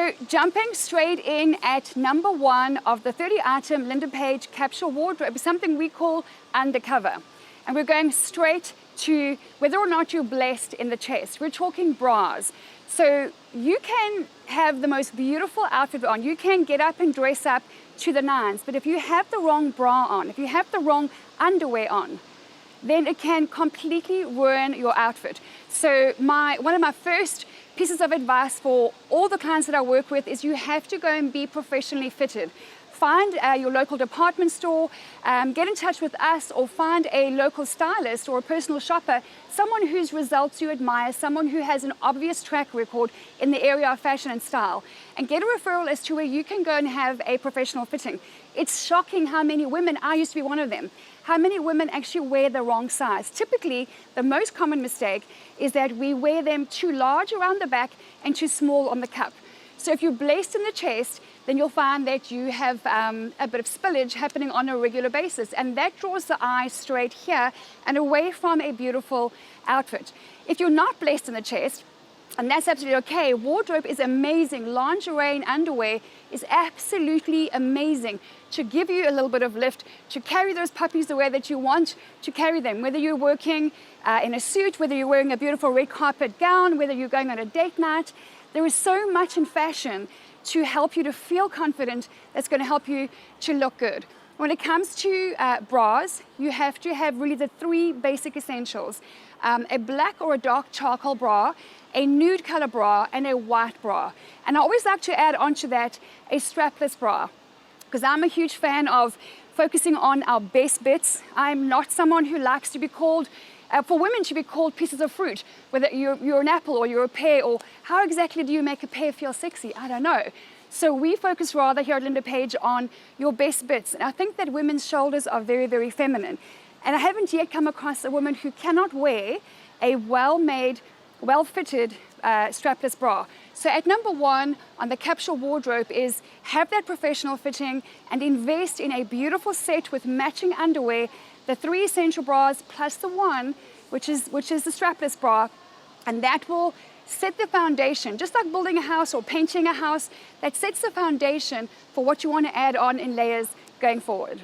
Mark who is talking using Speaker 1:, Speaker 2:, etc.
Speaker 1: So jumping straight in at number 1 of the 30-item Linda Paige Capsule Wardrobe is something we call undercover. And we're going straight to whether or not you're blessed in the chest. We're talking bras. So you can have the most beautiful outfit on. You can get up and dress up to the nines. But if you have the wrong bra on, if you have the wrong underwear on, then it can completely ruin your outfit. So one of my first pieces of advice for all the clients that I work with is you have to go and be professionally fitted. Find your local department store, get in touch with us, or find a local stylist or a personal shopper, someone whose results you admire, someone who has an obvious track record in the area of fashion and style, and get a referral as to where you can go and have a professional fitting. It's shocking how many women, I used to be one of them, how many women actually wear the wrong size. Typically, the most common mistake is that we wear them too large around the back and too small on the cup. So if you're blessed in the chest, then you'll find that you have a bit of spillage happening on a regular basis, and that draws the eye straight here and away from a beautiful outfit. If you're not blessed in the chest, and that's absolutely okay, wardrobe is amazing. Lingerie and underwear is absolutely amazing to give you a little bit of lift, to carry those puppies the way that you want to carry them, whether you're working in a suit, whether you're wearing a beautiful red carpet gown, whether you're going on a date night. There is so much in fashion to help you to feel confident that's going to help you to look good. When it comes to bras, you have to have really the 3 basic essentials. A black or a dark charcoal bra, a nude color bra, and a white bra. And I always like to add onto that a strapless bra, because I'm a huge fan of focusing on our best bits. I'm not someone who likes to be called, for women to be called pieces of fruit, whether you're an apple or you're a pear, or how exactly do you make a pear feel sexy? I don't know. So we focus rather here at Linda Paige on your best bits. And I think that women's shoulders are very, very feminine. And I haven't yet come across a woman who cannot wear a well-made, well-fitted strapless bra. So at number 1 on the Capsule Wardrobe is have that professional fitting and invest in a beautiful set with matching underwear, the 3 essential bras plus the 1, which is the strapless bra, and that will set the foundation, just like building a house or painting a house, that sets the foundation for what you want to add on in layers going forward.